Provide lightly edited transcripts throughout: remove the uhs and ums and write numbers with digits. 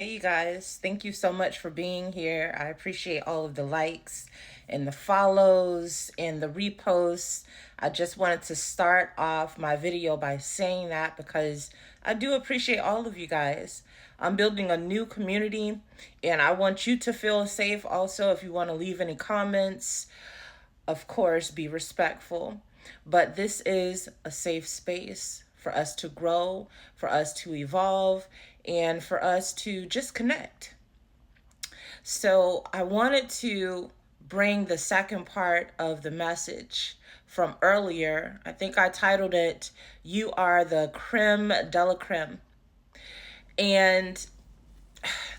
Hey, you guys, thank you so much for being here. I appreciate all of the likes and the follows and the reposts. I just wanted to start off my video by saying that because I do appreciate all of you guys. I'm building a new community and I want you to feel safe also. If you want to leave any comments, of course, be respectful. But this is a safe space for us to grow, for us to evolve, and for us to just connect. So I wanted to bring the second part of the message from earlier. I think I titled it, You Are the Creme de la Creme. And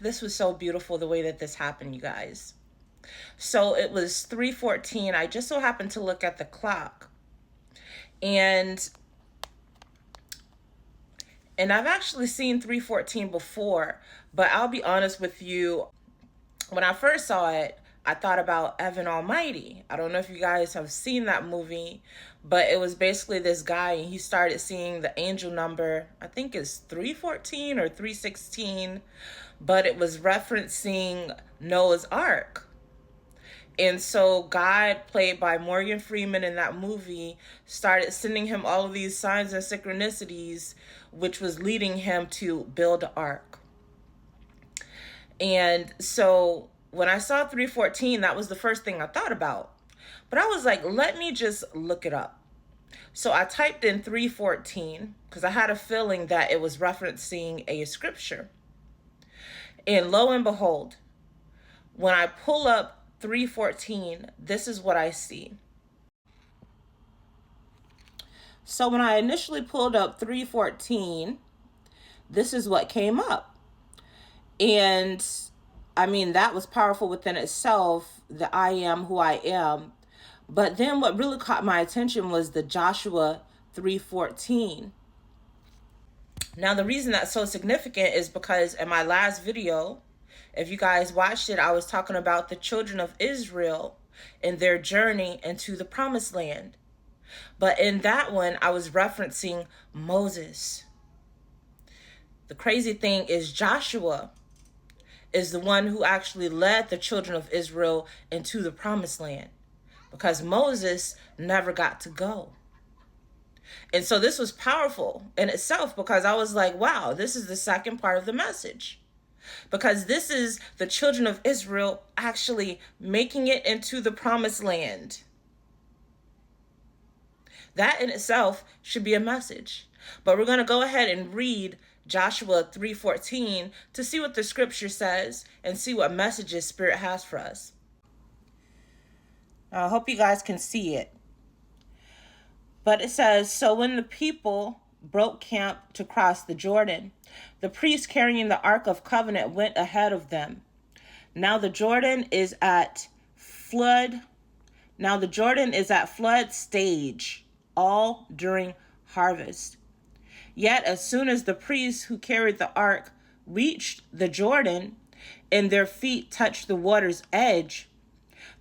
this was so beautiful the way that this happened, you guys. So it was 3:14. I just so happened to look at the clock. And I've actually seen 3:14 before, but I'll be honest with you, when I first saw it, I thought about Evan Almighty. I don't know if you guys have seen that movie, but it was basically this guy and he started seeing the angel number, I think it's 3:14 or 3:16, but it was referencing Noah's Ark. And so God, played by Morgan Freeman in that movie, started sending him all of these signs and synchronicities, which was leading him to build an ark. And so when I saw 3:14, that was the first thing I thought about. But I was like, let me just look it up. So I typed in 3:14 because I had a feeling that it was referencing a scripture. And lo and behold, when I pull up 3:14, this is what I see. So when I initially pulled up 3:14, this is what came up. And I mean, that was powerful within itself, the I am who I am. But then what really caught my attention was the Joshua 3:14. Now, the reason that's so significant is because in my last video, if you guys watched it, I was talking about the children of Israel and their journey into the promised land. But in that one, I was referencing Moses. The crazy thing is Joshua is the one who actually led the children of Israel into the promised land because Moses never got to go. And so this was powerful in itself because I was like, wow, this is the second part of the message. Because this is the children of Israel actually making it into the promised land. That in itself should be a message. But we're going to go ahead and read Joshua 3:14 to see what the scripture says and see what messages Spirit has for us. I hope you guys can see it. But it says, so when the people broke camp to cross the Jordan, the priest carrying the Ark of Covenant went ahead of them. Now the Jordan is at flood. Now the Jordan is at flood stage, all during harvest. Yet as soon as the priests who carried the ark reached the Jordan and their feet touched the water's edge,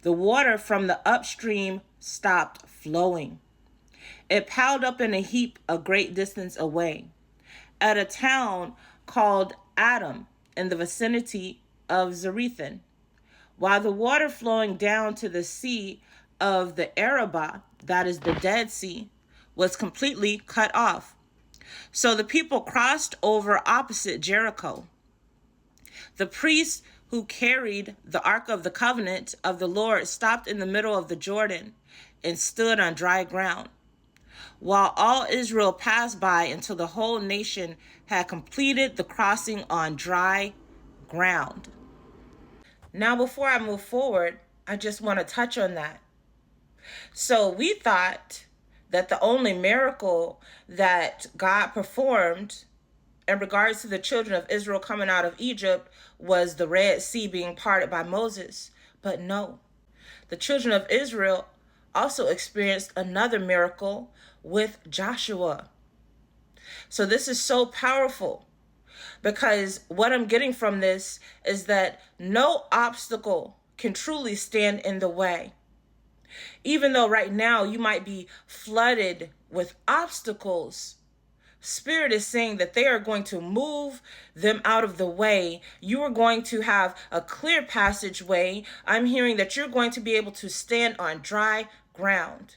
the water from the upstream stopped flowing. It piled up in a heap a great distance away, at a town called Adam in the vicinity of Zarethan, while the water flowing down to the sea of the Arabah, that is the Dead Sea, was completely cut off. So the people crossed over opposite Jericho. The priests who carried the Ark of the Covenant of the Lord stopped in the middle of the Jordan and stood on dry ground, while all Israel passed by until the whole nation had completed the crossing on dry ground. Now, before I move forward, I just want to touch on that. So we thought that the only miracle that God performed in regards to the children of Israel coming out of Egypt was the Red Sea being parted by Moses. But no, the children of Israel also experienced another miracle with Joshua. So this is so powerful because what I'm getting from this is that no obstacle can truly stand in the way. Even though right now you might be flooded with obstacles, Spirit is saying that they are going to move them out of the way. You are going to have a clear passageway. I'm hearing that you're going to be able to stand on dry ground.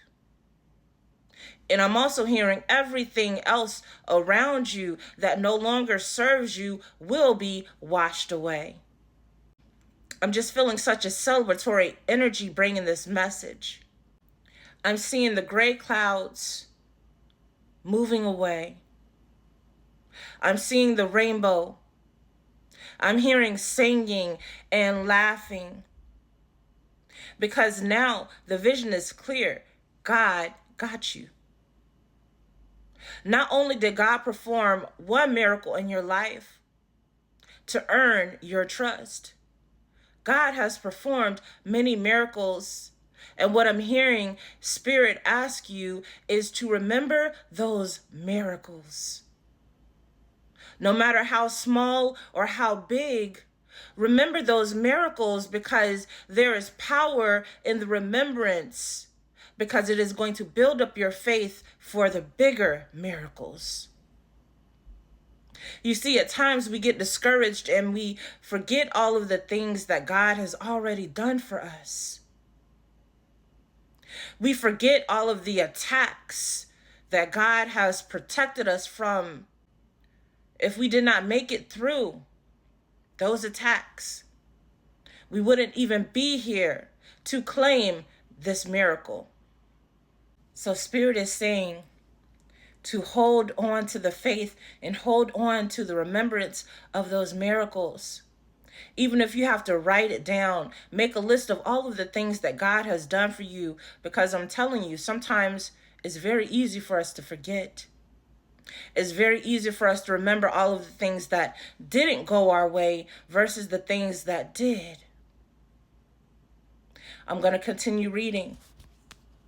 And I'm also hearing everything else around you that no longer serves you will be washed away. I'm just feeling such a celebratory energy bringing this message. I'm seeing the gray clouds moving away. I'm seeing the rainbow. I'm hearing singing and laughing. Because now the vision is clear. God got you. Not only did God perform one miracle in your life to earn your trust, God has performed many miracles. And what I'm hearing Spirit ask you is to remember those miracles. No matter how small or how big, remember those miracles, because there is power in the remembrance, because it is going to build up your faith for the bigger miracles. You see, at times we get discouraged and we forget all of the things that God has already done for us. We forget all of the attacks that God has protected us from. If we did not make it through those attacks, we wouldn't even be here to claim this miracle. So Spirit is saying to hold on to the faith and hold on to the remembrance of those miracles. Even if you have to write it down, make a list of all of the things that God has done for you, because I'm telling you, sometimes it's very easy for us to forget. It's very easy for us to remember all of the things that didn't go our way versus the things that did. I'm going to continue reading.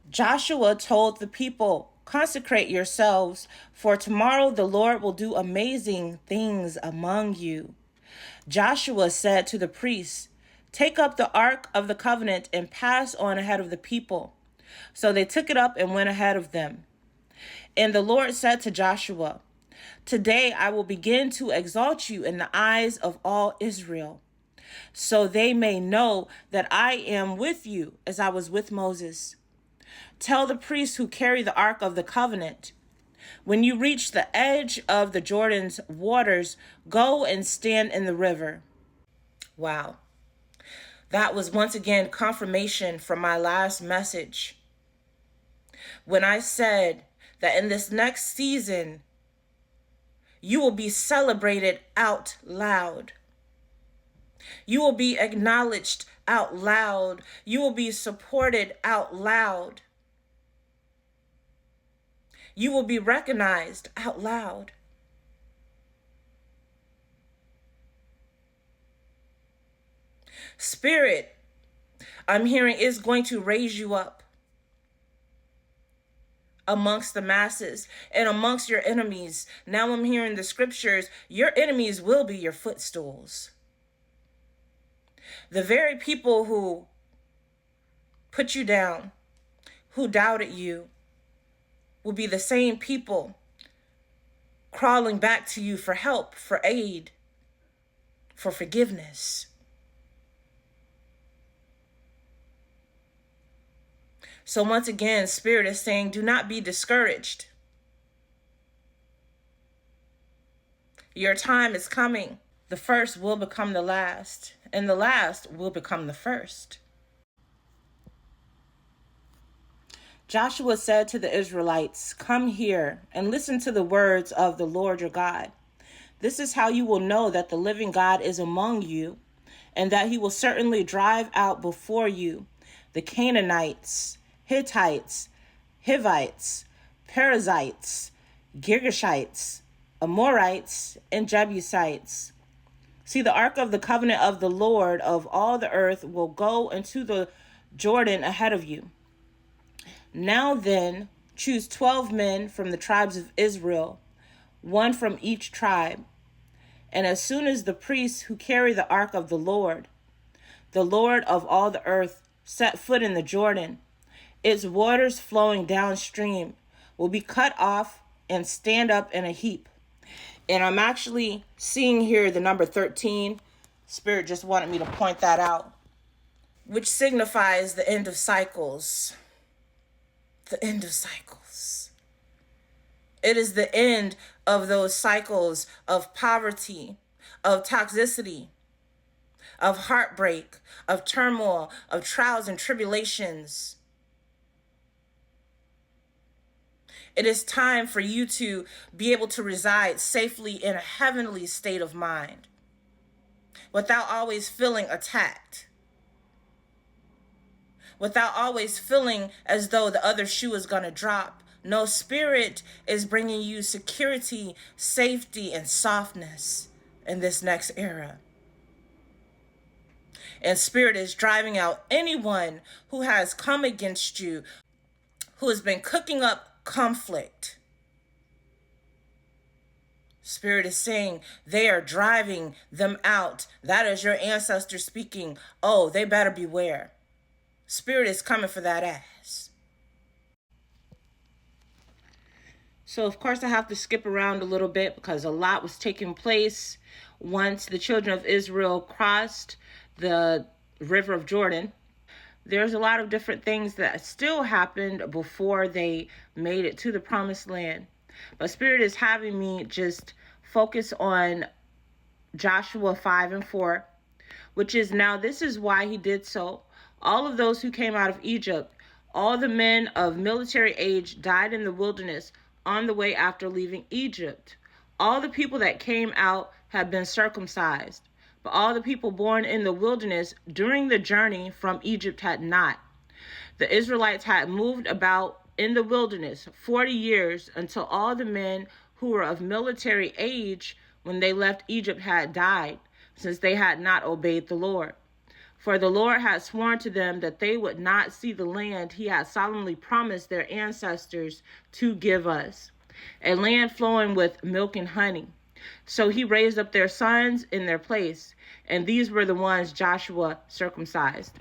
Joshua told the people, "Consecrate yourselves, for tomorrow the Lord will do amazing things among you." Joshua said to the priests, "Take up the Ark of the Covenant and pass on ahead of the people." So they took it up and went ahead of them. And the Lord said to Joshua, "Today I will begin to exalt you in the eyes of all Israel, so they may know that I am with you as I was with Moses. Tell the priests who carry the Ark of the Covenant, when you reach the edge of the Jordan's waters, go and stand in the river." Wow. That was once again confirmation from my last message, when I said that in this next season, you will be celebrated out loud. You will be acknowledged out loud. You will be supported out loud. You will be recognized out loud. Spirit, I'm hearing, is going to raise you up amongst the masses and amongst your enemies. Now I'm hearing the scriptures, your enemies will be your footstools. The very people who put you down, who doubted you, will be the same people crawling back to you for help, for aid, for forgiveness. So once again, Spirit is saying, do not be discouraged. Your time is coming. The first will become the last, and the last will become the first. Joshua said to the Israelites, "Come here and listen to the words of the Lord your God. This is how you will know that the living God is among you, and that he will certainly drive out before you the Canaanites, Hittites, Hivites, Perizzites, Girgashites, Amorites, and Jebusites. See, the ark of the covenant of the Lord of all the earth will go into the Jordan ahead of you. Now then, choose 12 men from the tribes of Israel, one from each tribe. And as soon as the priests who carry the ark of the Lord of all the earth, set foot in the Jordan, its waters flowing downstream will be cut off and stand up in a heap. And I'm actually seeing here the number 13. Spirit just wanted me to point that out, which signifies the end of cycles. The end of cycles. It is the end of those cycles of poverty, of toxicity, of heartbreak, of turmoil, of trials and tribulations. It is time for you to be able to reside safely in a heavenly state of mind without always feeling attacked, without always feeling as though the other shoe is going to drop. No, Spirit is bringing you security, safety, and softness in this next era. And Spirit is driving out anyone who has come against you, who has been cooking up conflict. Spirit is saying they are driving them out. That is your ancestor speaking. Oh, they better beware. Spirit is coming for that ass. So, of course, I have to skip around a little bit because a lot was taking place once the children of Israel crossed the river of Jordan. There's a lot of different things that still happened before they made it to the promised land. But Spirit is having me just focus on Joshua 5 and 4, which is, now this is why he did so. All of those who came out of Egypt, all the men of military age died in the wilderness on the way after leaving Egypt. All the people that came out have been circumcised. But all the people born in the wilderness during the journey from Egypt had not. The Israelites had moved about in the wilderness 40 years until all the men who were of military age when they left Egypt had died, since they had not obeyed the Lord. For the Lord had sworn to them that they would not see the land he had solemnly promised their ancestors to give us, a land flowing with milk and honey. So he raised up their sons in their place, and these were the ones Joshua circumcised.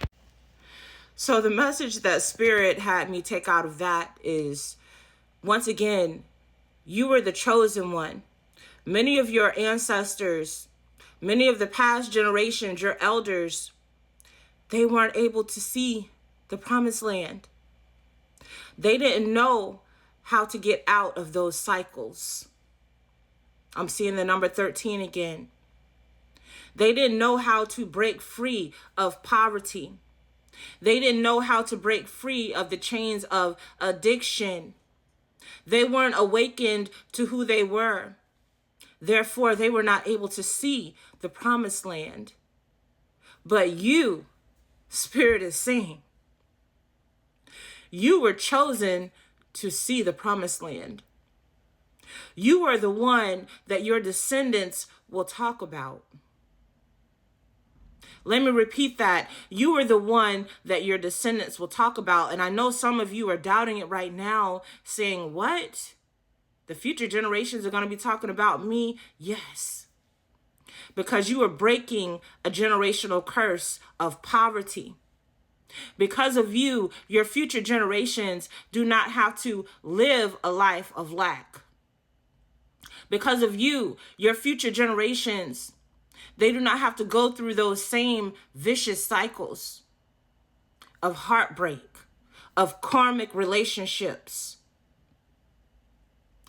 So the message that Spirit had me take out of that is, once again, you were the chosen one. Many of your ancestors, many of the past generations, your elders, they weren't able to see the promised land. They didn't know how to get out of those cycles. I'm seeing the number 13 again. They didn't know how to break free of poverty. They didn't know how to break free of the chains of addiction. They weren't awakened to who they were. Therefore, they were not able to see the promised land. But you, Spirit is saying, you were chosen to see the promised land. You are the one that your descendants will talk about. Let me repeat that. You are the one that your descendants will talk about. And I know some of you are doubting it right now, saying, what? The future generations are going to be talking about me? Yes. Because you are breaking a generational curse of poverty. Because of you, your future generations do not have to live a life of lack. Because of you, your future generations, they do not have to go through those same vicious cycles of heartbreak, of karmic relationships.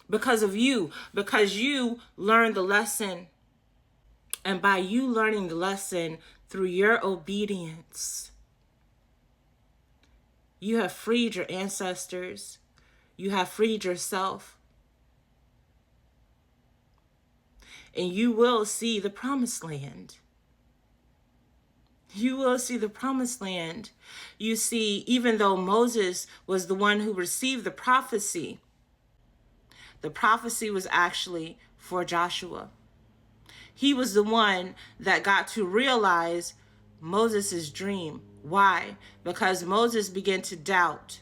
Because of you, because you learned the lesson. And by you learning the lesson through your obedience, you have freed your ancestors. You have freed yourself. And you will see the promised land. You will see the promised land. You see, even though Moses was the one who received the prophecy was actually for Joshua. He was the one that got to realize Moses' dream. Why? Because Moses began to doubt.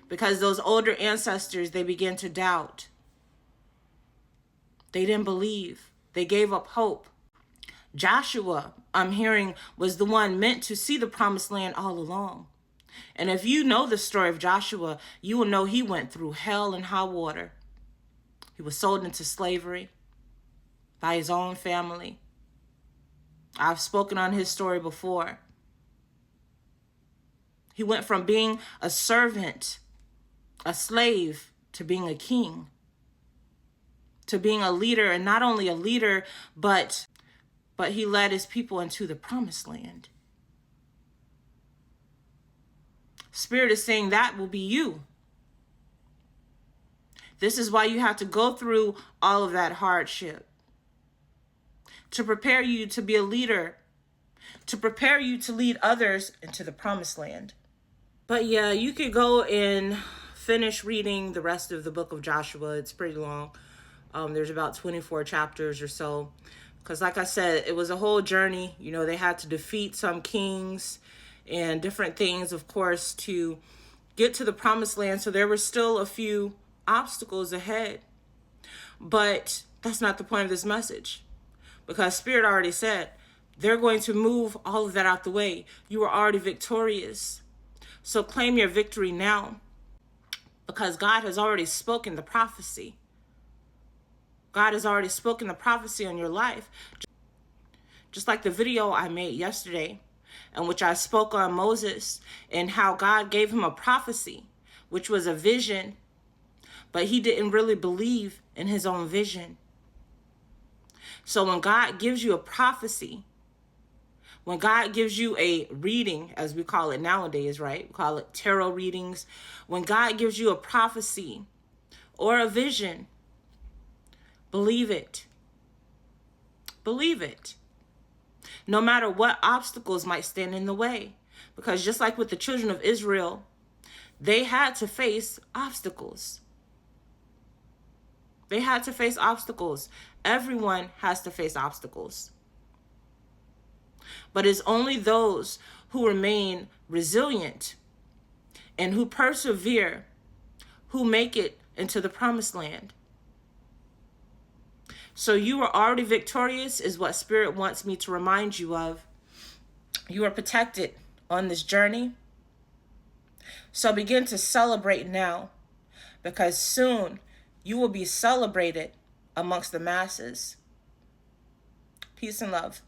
Because those older ancestors, they began to doubt. They didn't believe. They gave up hope. Joshua, I'm hearing, was the one meant to see the promised land all along. And if you know the story of Joshua, you will know he went through hell and high water. He was sold into slavery by his own family. I've spoken on his story before. He went from being a servant, a slave, to being a king, to being a leader, and not only a leader, but he led his people into the promised land. Spirit is saying that will be you. This is why you have to go through all of that hardship, to prepare you to be a leader, to prepare you to lead others into the promised land. But yeah, you could go and finish reading the rest of the book of Joshua. It's pretty long. There's about 24 chapters or so. Because like I said, it was a whole journey. You know, they had to defeat some kings and different things, of course, to get to the promised land. So there were still a few obstacles ahead. But that's not the point of this message. Because Spirit already said, they're going to move all of that out the way. You are already victorious. So claim your victory now, because God has already spoken the prophecy. God has already spoken the prophecy on your life. Just like the video I made yesterday, in which I spoke on Moses and how God gave him a prophecy, which was a vision, but he didn't really believe in his own vision. So when God gives you a prophecy, when God gives you a reading, as we call it nowadays, right? We call it tarot readings. When God gives you a prophecy or a vision, believe it. Believe it. No matter what obstacles might stand in the way. Because just like with the children of Israel, they had to face obstacles. They had to face obstacles. Everyone has to face obstacles. But it's only those who remain resilient and who persevere who make it into the promised land. So you are already victorious is what Spirit wants me to remind you of. You are protected on this journey. So begin to celebrate now, because soon you will be celebrated amongst the masses. Peace and love.